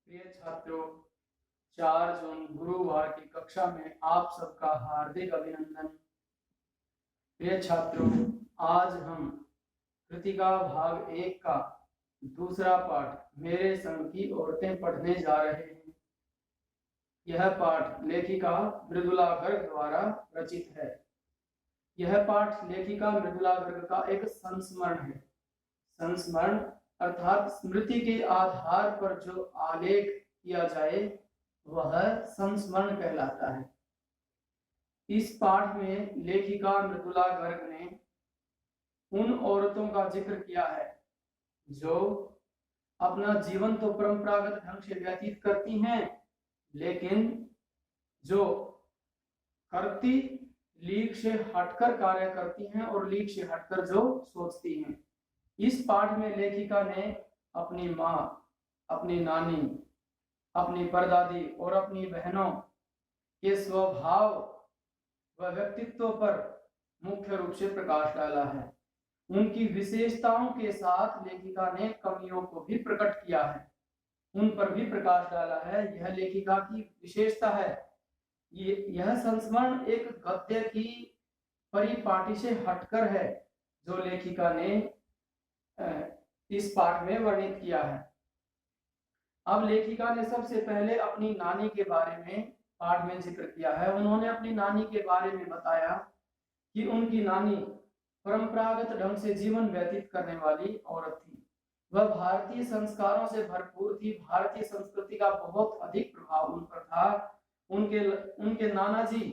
प्रिय छात्रों, 4 जून गुरुवार की कक्षा में आप सबका हार्दिक अभिनंदन। प्रिय छात्रों, आज हम कृतिका भाग 1 का दूसरा पाठ मेरे संग की औरतें पढ़ने जा रहे हैं। यह पाठ लेखिका मृदुला गर्ग द्वारा रचित है। यह पाठ लेखिका मृदुला गर्ग का एक संस्मरण है। संस्मरण अर्थात स्मृति के आधार पर जो आलेख किया जाए वह संस्मरण कहलाता है। इस पाठ में लेखिका मृदुला गर्ग ने उन औरतों का जिक्र किया है जो अपना जीवन तो परंपरागत ढंग से व्यतीत करती हैं, लेकिन जो करती लीक से हटकर कार्य करती हैं और लीक से हटकर जो सोचती हैं। इस पाठ में लेखिका ने अपनी माँ, अपनी नानी, अपनी परदादी और अपनी बहनों के स्वभाव व व्यक्तित्व पर मुख्य रूप से प्रकाश डाला है। उनकी विशेषताओं के साथ लेखिका ने कमियों को भी प्रकट किया है, उन पर भी प्रकाश डाला है। यह लेखिका की विशेषता है। यह संस्मरण एक गद्य की परिपाटी से हटकर है जो लेखिका ने इस पाठ में वर्णित किया है। अब लेखिका ने सबसे पहले अपनी नानी के बारे में पाठ में जिक्र किया है। उन्होंने अपनी नानी के बारे में बताया कि उनकी नानी परंपरागत ढंग से जीवन व्यतीत करने वाली औरत थी। वह भारतीय संस्कारों से भरपूर थी। भारतीय संस्कृति का बहुत अधिक प्रभाव उन पर था। उनके नाना जी,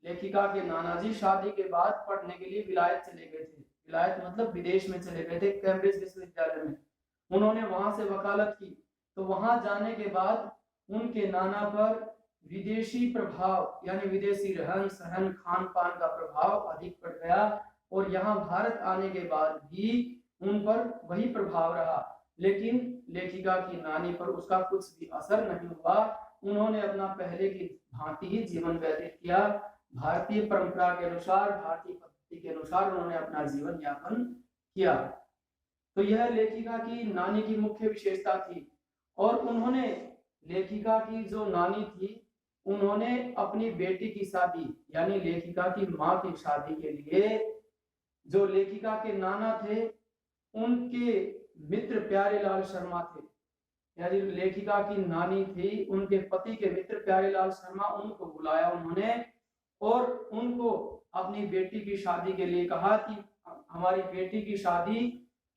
लेखिका के नाना जी शादी के बाद पढ़ने के लिए विलायत चले गए थे। विलायत मतलब विदेश में चले गए थे, कैम्ब्रिज विश्वविद्यालय में। उन्होंने वहां से वकालत की। तो वहां जाने के बाद उनके नाना पर विदेशी प्रभाव यानी विदेशी रहन सहन खान पान का प्रभाव अधिक पड़ गया और यहाँ भारत आने के बाद भी उन पर वही प्रभाव रहा, लेकिन लेखिका की नानी पर उसका कुछ भी असर नहीं हुआ। उन्होंने अपना पहले की भांति ही जीवन व्यतीत किया। भारतीय परंपरा के अनुसार, भारतीय पद्धति के अनुसार उन्होंने अपना जीवन यापन किया। तो यह लेखिका की नानी की मुख्य विशेषता थी। और उन्होंने, लेखिका की जो नानी थी, उन्होंने अपनी बेटी की शादी यानी लेखिका की माँ की शादी के लिए जो लेखिका के नाना थे उनके मित्र प्यारेलाल शर्मा थे, यानी लेखिका की नानी थी, उनके पति के मित्र प्यारेलाल शर्मा, उनको बुलाया उन्होंने और उनको अपनी बेटी की शादी के लिए कहा कि हमारी बेटी की शादी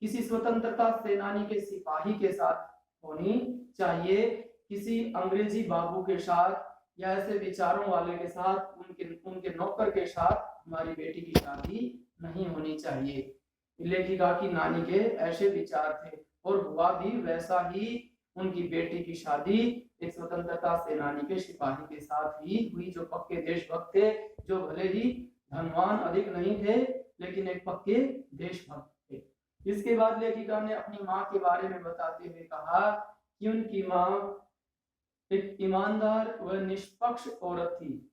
किसी स्वतंत्रता सेनानी के सिपाही के साथ होनी चाहिए, किसी अंग्रेजी बाबू के साथ या ऐसे विचारों वाले के साथ, उनके नौकर के साथ हमारी बेटी की शादी नहीं होनी चाहिए। लेखिका की नानी के ऐसे विचार थे और हुआ भी वैसा ही। उनकी बेटी की शादी एक स्वतंत्रता सेनानी के सिपाही के साथ ही हुई, जो पक्के देशभक्त थे, जो भले ही धनवान अधिक नहीं थे लेकिन एक पक्के देशभक्त थे। इसके बाद लेखिका ने अपनी माँ के बारे में बताते हुए कहा कि उनकी माँ एक ईमानदार व निष्पक्ष औरत थी।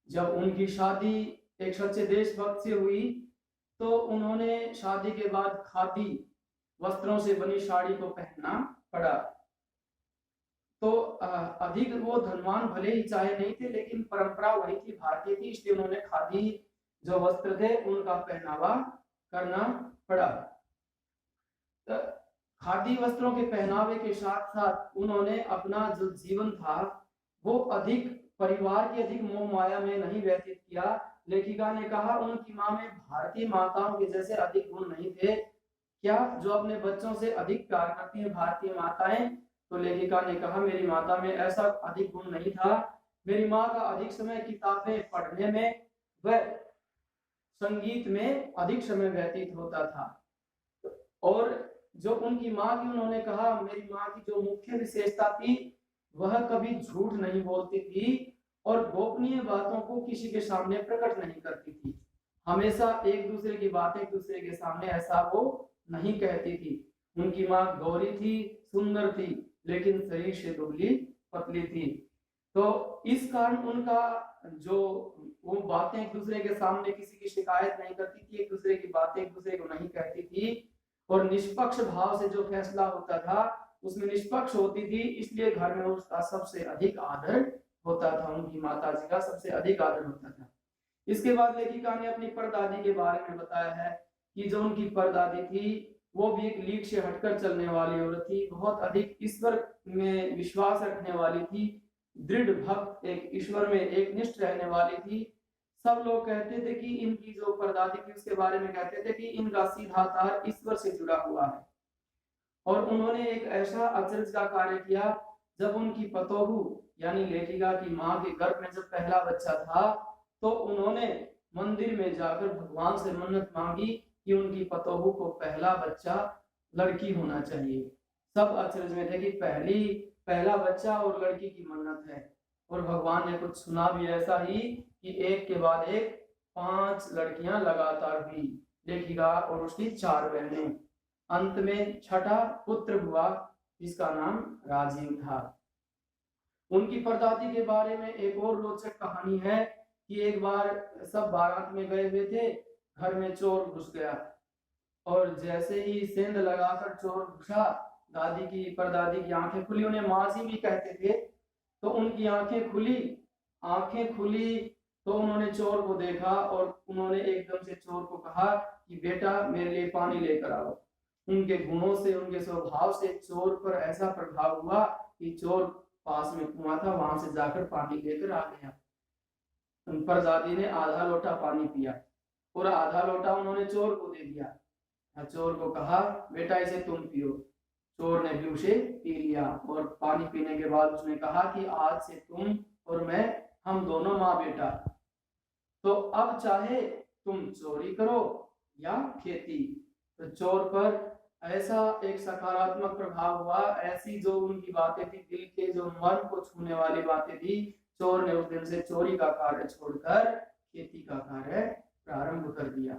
जब उनकी शादी एक सच्चे देशभक्त से हुई तो उन्होंने शादी के बाद खादी वस्त्रों से बनी साड़ी को पहनना पड़ा। तो अधिक वो धनवान भले ही चाहे नहीं थे, लेकिन परंपरा वही थी, भारतीय थी, इसलिए उन्होंने खादी जो वस्त्र थे उनका पहनावा करना पड़ा। तो खादी वस्त्रों के पहनावे के साथ साथ उन्होंने अपना जो जीवन था वो अधिक परिवार की अधिक मोह माया में नहीं व्यतीत किया। लेखिका ने कहा उनकी माँ में भारतीय माताओं के जैसे अधिक गुण नहीं थे। क्या जो अपने बच्चों से अधिक प्यार करती हैं भारतीय माताएं? तो लेखिका ने कहा मेरी माता में ऐसा अधिक गुण नहीं था। मेरी माँ का अधिक समय किताबें पढ़ने में व संगीत में अधिक समय व्यतीत होता था। और जो उनकी माँ की, उन्होंने कहा मेरी माँ की जो मुख्य विशेषता थी वह कभी झूठ नहीं बोलती थी और गोपनीय बातों को किसी के सामने प्रकट नहीं करती थी। हमेशा एक दूसरे की बातें एक दूसरे के सामने ऐसा वो नहीं कहती थी। उनकी माँ गौरी थी, सुंदर थी, लेकिन शरीर से दुबली पतली थी। तो इस कारण उनका जो वो बातें एक दूसरे के सामने किसी की शिकायत नहीं करती थी, एक दूसरे की बातें एक दूसरे को नहीं कहती थी और निष्पक्ष भाव से जो फैसला होता था उसमें निष्पक्ष होती थी, इसलिए घर में उसका सबसे अधिक आदर होता था, उनकी माता जी का सबसे अधिक आदर होता था। इसके बाद लेखिका ने अपनी परदादी के बारे में बताया है कि जो उनकी परदादी थी वो भी एक लीक से हटकर चलने वाली औरत थी, बहुत अधिक ईश्वर में विश्वास रखने वाली थी, दृढ़ भक्त, एक ईश्वर में एक निष्ठ रहने वाली थी। सब लोग कहते थे कि इनकी जो परदादी थी उसके बारे में कहते थे कि इनका सीधा तार ईश्वर से जुड़ा हुआ है। और उन्होंने एक ऐसा अचरज का कार्य किया, जब उनकी पतोहू यानी लेखिका की माँ के गर्भ में जब पहला बच्चा था तो उन्होंने मंदिर में जाकर भगवान से मन्नत मांगी कि उनकी पतोहू को पहला बच्चा लड़की होना चाहिए। सब अचरज में थे कि पहला बच्चा और लड़की की मन्नत है, और भगवान ने कुछ सुना भी ऐसा ही कि एक के बाद एक 5 लड़कियां लगातार हुई, लेखिका और उसकी 4 बहनें। अंत में छठा पुत्र हुआ जिसका नाम राजीव था। उनकी परदादी के बारे में एक और रोचक कहानी है कि एक बार सब बारात में गए हुए थे, घर में चोर घुस गया, और जैसे ही सेंध लगाकर चोर घुसा, दादी की परदादी की आंखें खुली, उन्हें माँ जी भी कहते थे, तो उनकी आंखें खुली तो उन्होंने चोर को देखा और उन्होंने एकदम से चोर को कहा कि बेटा मेरे लिए पानी लेकर आओ। उनके गुणों से, उनके स्वभाव से चोर पर ऐसा प्रभाव हुआ कि चोर पास में कुआं था, वहां से जाकर पानी लेकर आ गया। उन परदादी ने आधा लोटा पानी पिया और आधा लोटा उन्होंने चोर को दे दिया। चोर को कहा बेटा इसे तुम पियो। चोर ने भी उसे पी लिया, और पानी पीने के बाद उसने कहा कि आज से तुम और मैं, हम दोनों माँ बेटा, तो अब चाहे तुम चोरी करो या खेती। तो चोर पर ऐसा एक सकारात्मक प्रभाव हुआ, ऐसी जो उनकी बातें थी, दिल के जो मन को छूने वाली बातें थी, चोर ने उस दिन से चोरी का कार्य छोड़कर खेती का कार्य प्रारंभ कर दिया।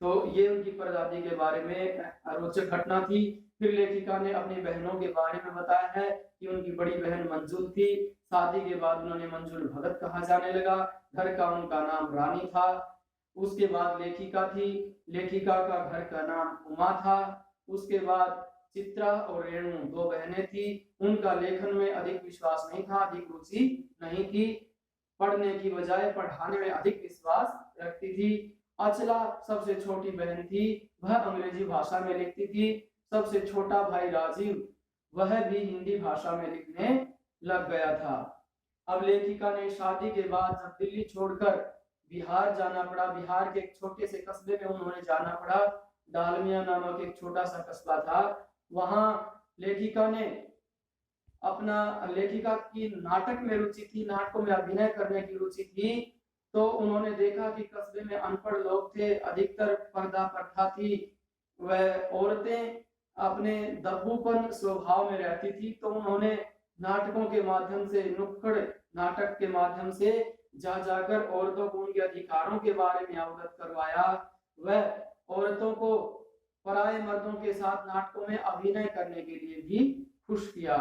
तो ये उनकी परदादी के बारे में रोचक घटना थी। फिर लेखिका ने अपनी बहनों के बारे में बताया है कि उनकी बड़ी बहन मंजुल थी, शादी के बाद उन्होंने मंजुल भगत कहा जाने लगा, घर का उनका नाम रानी था। उसके बाद लेखिका थी, लेखिका का घर का नाम उमा था। उसके बाद चित्रा और रेणु 2 बहनें थी, उनका लेखन में अधिक विश्वास नहीं था, अधिक रुचि नहीं थी, पढ़ने की बजाय पढ़ाने में अधिक विश्वास रखती थी। अचला सबसे छोटी बहन थी, वह अंग्रेजी भाषा में लिखती थी। सबसे छोटा भाई राजीव, वह भी हिंदी भाषा में लिखने लग गया था। अब लेखिका ने शादी के बाद जब दिल्ली छोड़कर बिहार जाना पड़ा, बिहार के एक छोटे से कस्बे में उन्होंने जाना पड़ा, डालमिया नामक एक छोटा सा कस्बा था। वहां लेखिका की नाटक में रुचि थी, नाटकों में अभिनय करने की रुचि थी। तो उन्होंने देखा कि कस्बे में अनपढ़ लोग थे, अधिकतर पर्दा प्रथा थी, वह औरतें अपने दब्बूपन स्वभाव में रहती थी। तो उन्होंने नाटकों के माध्यम से, नुक्कड़ नाटक के माध्यम से जा जाकर औरतों को उनके अधिकारों के बारे में अवगत करवाया। वह औरतों को पराये मर्दों के साथ नाटकों में अभिनय करने के लिए भी खुश किया,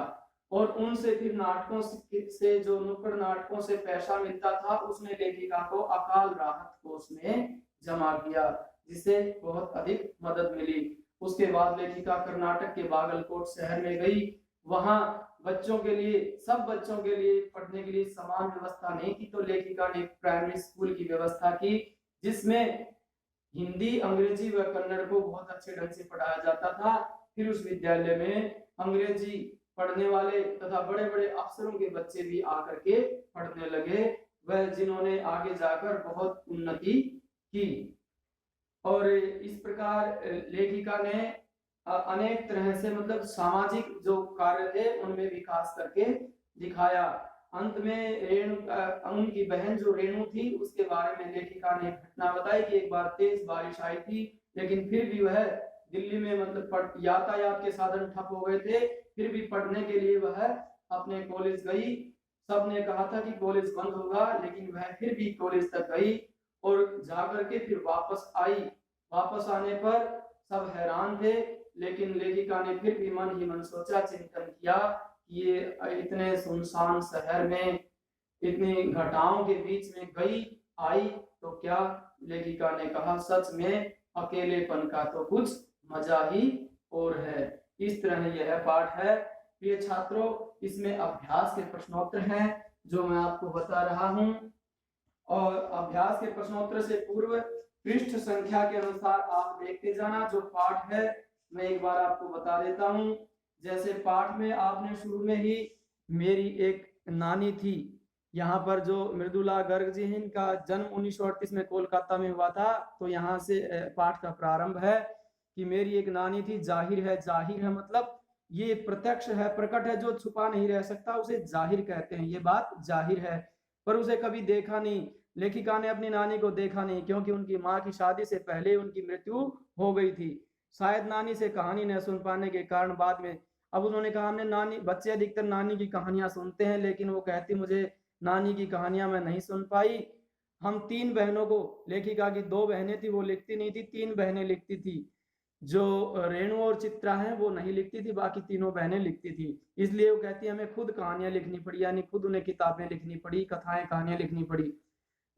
और उनसे फिर नाटकों से, जो नुक्कड़ नाटकों से पैसा मिलता था, उसने लेखिका को अकाल राहत कोष में जमा किया, जिससे बहुत अधिक मदद मिली। उसके बाद लेखिका कर्नाटक के बागलकोट शहर में गई। वहां बच्चों के लिए, सब बच्चों के लिए पढ़ने के लिए समान व्यवस्था नहीं थी, तो लेखिका ने प्राइमरी स्कूल की व्यवस्था की, जिसमें हिंदी, अंग्रेजी व कन्नड़ को बहुत अच्छे ढंग से पढ़ाया जाता था। फिर उस विद्यालय में अंग्रेजी पढ़ने वाले तथा बड़े बड़े अफसरों के बच्चे भी आकर के पढ़ने लगे, वह जिन्होंने आगे जाकर बहुत उन्नति की। और इस प्रकार लेखिका ने अनेक तरह से, मतलब सामाजिक जो कार्य थे उनमें विकास करके दिखाया। अंत में उनकी बहन जो रेणु थी, उसके बारे में लेखिका ने घटना बताई कि एक बार तेज बारिश आई थी, लेकिन फिर भी वह दिल्ली में, मतलब यातायात के साधन ठप हो गए थे, फिर भी पढ़ने के लिए वह अपने कॉलेज गई। सबने कहा था कि कॉलेज बंद होगा, लेकिन वह फिर भी कॉलेज तक गई और जाकर के फिर वापस आई। वापस आने पर सब हैरान थे, लेकिन लेखिका ने फिर भी मन ही मन सोचा, चिंतन किया कि ये इतने सुनसान शहर में, इतनी घटाओं के बीच में गई आई तो क्या। लेखिका ने कहा सच में अकेलेपन का तो कुछ मजा ही और है। इस तरह यह पाठ है। प्रिय छात्रों, इसमें अभ्यास के प्रश्नोत्तर हैं जो मैं आपको बता रहा हूं। और अभ्यास के प्रश्नोत्तर से पूर्व पृष्ठ संख्या के अनुसार आप देखते जाना। जो पाठ है मैं एक बार आपको बता देता हूं। जैसे पाठ में आपने शुरू में ही मेरी एक नानी थी, यहाँ पर जो मृदुला गर्ग जी हैं, इनका जन्म 1938 में कोलकाता में हुआ था। तो यहाँ से पाठ का प्रारंभ है कि मेरी एक नानी थी। जाहिर है मतलब ये प्रत्यक्ष है, प्रकट है, जो छुपा नहीं रह सकता उसे जाहिर कहते हैं। ये बात जाहिर है, पर उसे कभी देखा नहीं। लेखिका ने अपनी नानी को देखा नहीं क्योंकि उनकी माँ की शादी से पहले उनकी मृत्यु हो गई थी। शायद नानी से कहानी न सुन पाने के कारण बाद में अब उन्होंने कहा, हमने नानी, बच्चे अधिकतर नानी की कहानियां सुनते हैं, लेकिन वो कहती मुझे नानी की कहानियां मैं नहीं सुन पाई। हम 3 बहनों को, लेखिका की 2 बहनें थी वो लिखती नहीं थी, 3 बहनें लिखती थी। जो रेणु और चित्रा हैं वो नहीं लिखती थी, बाकी तीनों बहनें लिखती थी। इसलिए वो कहती है हमें खुद कहानियां लिखनी पड़ी, यानी खुद उन्हें किताबें लिखनी पड़ी, कथाएं कहानियां लिखनी पड़ी।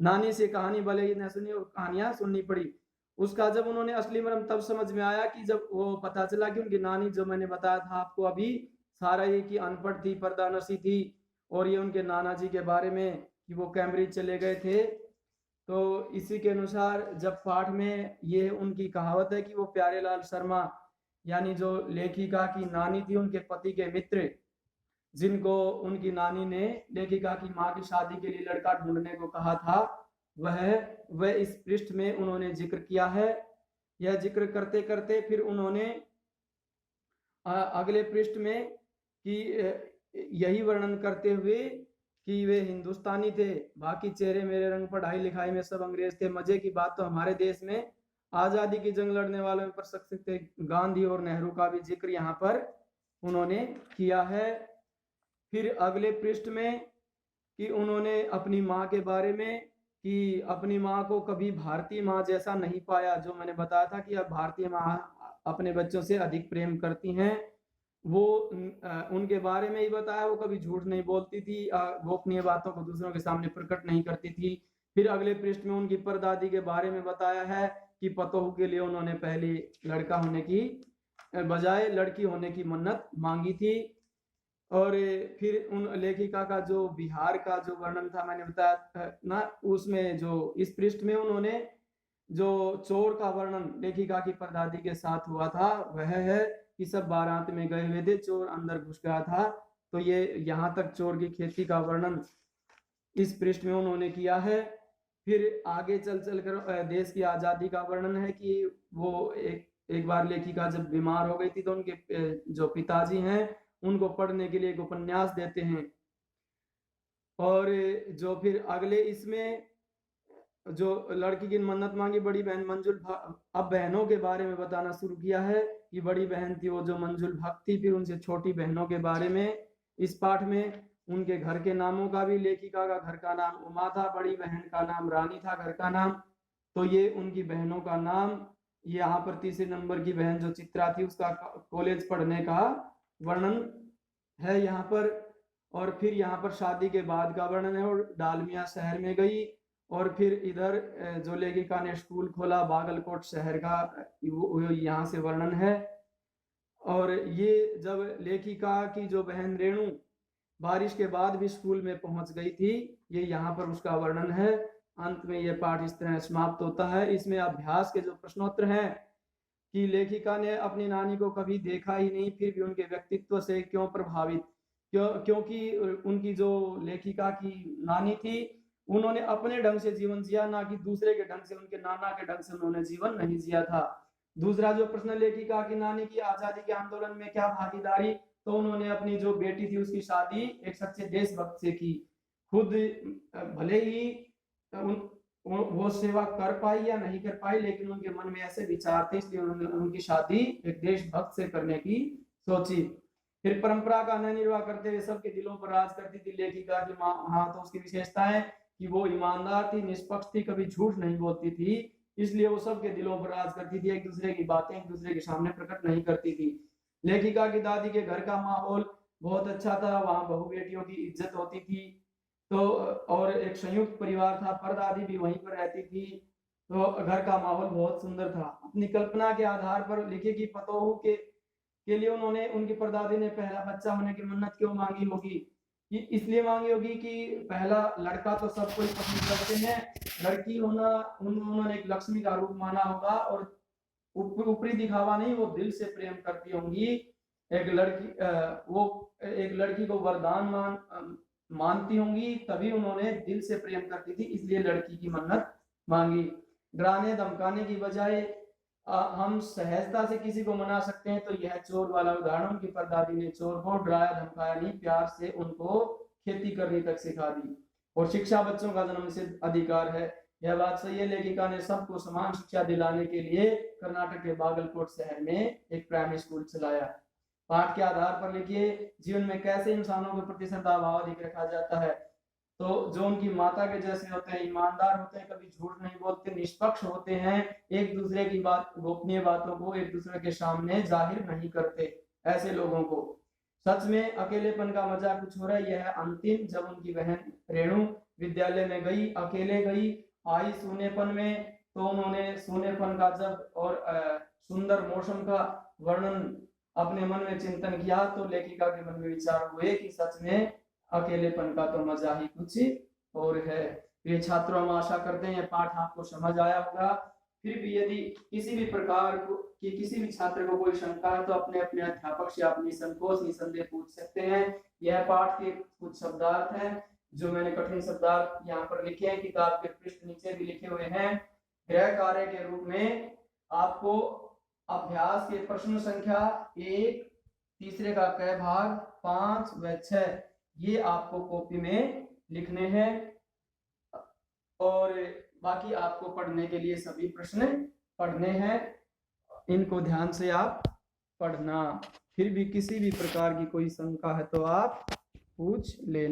नानी से कहानी भले ही न सुनी और कहानियां सुननी पड़ी। उसका जब उन्होंने असली मर्म तब समझ में आया कि जब वो पता चला कि उनकी नानी, जो मैंने बताया था आपको अभी, सारा ये कि अनपढ़ थी, पर्दानशी थी, और ये उनके नाना जी के बारे में कि वो कैम्ब्रिज चले गए थे। तो इसी के अनुसार जब पाठ में ये उनकी कहावत है कि वो प्यारेलाल शर्मा, यानी जो लेखिका की नानी थी, उनके पति के मित्र, जिनको उनकी नानी ने लेखिका की माँ की शादी के लिए लड़का ढूंढने को कहा था, वह इस पृष्ठ में उन्होंने जिक्र किया है। यह जिक्र करते करते फिर उन्होंने अगले पृष्ठ में कि यही वर्णन करते हुए कि वे हिंदुस्तानी थे, बाकी चेहरे मेरे रंग, पढ़ाई लिखाई में सब अंग्रेज थे। मजे की बात तो हमारे देश में आजादी की जंग लड़ने वालों में प्रशंसित थे, गांधी और नेहरू का भी जिक्र यहाँ पर उन्होंने किया है। फिर अगले पृष्ठ में कि उन्होंने अपनी माँ के बारे में कि अपनी माँ को कभी भारतीय माँ जैसा नहीं पाया। जो मैंने बताया था कि अब भारतीय माँ अपने बच्चों से अधिक प्रेम करती हैं, वो उनके बारे में ही बताया। वो कभी झूठ नहीं बोलती थी, गोपनीय बातों को दूसरों के सामने प्रकट नहीं करती थी। फिर अगले पृष्ठ में उनकी परदादी के बारे में बताया है कि पतोहू के लिए उन्होंने पहले लड़का होने की बजाय लड़की होने की मन्नत मांगी थी। और फिर उन लेखिका का जो बिहार का जो वर्णन था मैंने बताया ना, उसमें जो इस पृष्ठ में उन्होंने जो चोर का वर्णन लेखिका की परदादी के साथ हुआ था वह है कि सब बारात में गए हुए थे, चोर अंदर घुस गया था। तो ये यहाँ तक चोर की खेती का वर्णन इस पृष्ठ में उन्होंने किया है। फिर आगे चल कर देश की आजादी का वर्णन है कि वो एक बार लेखिका जब बीमार हो गई थी तो उनके जो पिताजी हैं उनको पढ़ने के लिए एक उपन्यास देते हैं। और जो फिर अगले इसमें जो लड़की की मन्नत मांगी बड़ी बहन मंजुल, अब बहनों के बारे में बताना शुरू किया है कि बड़ी बहन थी वो जो मंजुल भक्त थी। फिर उनसे छोटी बहनों के बारे में इस पाठ में उनके घर के नामों का भी, लेखिका का घर का नाम उमा था, बड़ी बहन का नाम रानी था घर का नाम। तो ये उनकी बहनों का नाम, यहाँ पर तीसरे नंबर की बहन जो चित्रा थी उसका कॉलेज पढ़ने का वर्णन है यहाँ पर। और फिर यहाँ पर शादी के बाद का वर्णन है, और डालमिया शहर में गई। और फिर इधर जो लेखिका ने स्कूल खोला बागलकोट शहर का, वो यहाँ से वर्णन है। और ये जब लेखिका की जो बहन रेणु बारिश के बाद भी स्कूल में पहुंच गई थी, ये यहाँ पर उसका वर्णन है। अंत में यह पाठ इस तरह समाप्त होता है। इसमें अभ्यास के जो प्रश्नोत्तर हैं कि लेखिका ने अपनी नानी को कभी देखा ही नहीं, फिर भी उनके व्यक्तित्व से क्यों प्रभावित, क्योंकि उनकी जो लेखिका की नानी थी उन्होंने अपने ढंग से जीवन जिया, ना कि दूसरे के ढंग से, उनके नाना के ढंग से उन्होंने जीवन नहीं जिया था। दूसरा जो प्रश्न, लेखिका की नानी की आजादी के आंदोलन में क्या भागीदारी, तो उन्होंने अपनी जो बेटी थी उसकी शादी एक सच्चे देशभक्त से की। खुद भले ही वो सेवा कर पाई या नहीं कर पाई, लेकिन उनके मन में ऐसे विचार थे, इसलिए उन्होंने उनकी शादी एक देशभक्त से करने की सोची। फिर परंपरा का निर्वाह करते हुए सबके दिलों पर राज करती थी लेखिका की माँ। हाँ, तो उसकी विशेषताएं कि वो ईमानदार थी, निष्पक्ष थी, कभी झूठ नहीं बोलती थी, इसलिए वो सबके दिलों पर राज करती थी। एक दूसरे की बातें एक दूसरे के सामने प्रकट नहीं करती थी। लेखिका की दादी के घर का माहौल बहुत अच्छा था, वहां बहु बेटियों की इज्जत होती थी। तो और एक संयुक्त परिवार था, परदादी भी वहीं पर रहती थी। तो घर का माहौल बहुत सुंदर था। अपनी कल्पना के आधार पर लिखे कि पतोहू के के लिए उन्होंने, उनकी परदादी ने पहला बच्चा होने की मन्नत क्यों मांगी होगी? कि इसलिए मांगी होगी कि पहला लड़का तो सब कोई पसंद करते हैं, लड़की होना उन्होंने एक लक्ष्मी का रूप माना होगा, और ऊपरी दिखावा नहीं, वो दिल से प्रेम करती होंगी। एक लड़की वो एक लड़की को वरदान मानती होंगी, तभी उन्होंने दिल से प्रेम करती थी, इसलिए लड़की की मन्नत मांगी। डराने धमकाने की बजाय हम सहजता से किसी को मना सकते हैं, तो यह चोर वाला उदाहरण, उनकी परदादी ने चोर को डराया धमकाया नहीं, प्यार से उनको खेती करने तक सिखा दी। और शिक्षा बच्चों का जन्मसिद्ध अधिकार है, यह बात सही है। लेखिका ने सबको समान शिक्षा दिलाने के लिए कर्नाटक के बागलकोट शहर में एक प्राइमरी स्कूल चलाया। पाठ के आधार पर लिखिए, जीवन में कैसे इंसानों के प्रति श्रद्धा भाव अधिक रखा जाता है। तो जो उनकी माता के जैसे होते हैं, ईमानदार होते हैं, कभी झूठ नहीं बोलते, निष्पक्ष होते हैं, एक दूसरे की बात, गोपनीय बातों को एक दूसरे के सामने जाहिर नहीं करते, ऐसे लोगों को। सच में अकेलेपन का मजा कुछ हो रहा है। यह अंतिम, जब उनकी बहन रेणु विद्यालय में गई, अकेले गई, आई सूनेपन में, तो उन्होंने सूनेपन का जब और सुंदर मौसम का वर्णन अपने मन में चिंतन किया, तो लेखिका के मन में विचार हुए कि सच में अकेलेपन का तो मजा ही कुछ और है। ये छात्रों, हम आशा करते हैं पाठ आपको समझ आया होगा। फिर भी यदि किसी भी प्रकार की किसी भी छात्र को कोई शंका है, तो अपने अपने अध्यापक से आप निसंकोच निसंदेह पूछ सकते हैं। यह पाठ के कुछ शब्दार्थ हैं, जो मैंने कठिन शब्दार्थ यहाँ पर लिखे हैं, किताब के पृष्ठ नीचे भी लिखे हुए हैं। गृह कार्य के रूप में आपको अभ्यास के प्रश्न संख्या 1, तीसरे का क भाग, 5 व 6 ये आपको कॉपी में लिखने हैं, और बाकी आपको पढ़ने के लिए सभी प्रश्न पढ़ने हैं, इनको ध्यान से आप पढ़ना। फिर भी किसी भी प्रकार की कोई शंका है तो आप पूछ लेना।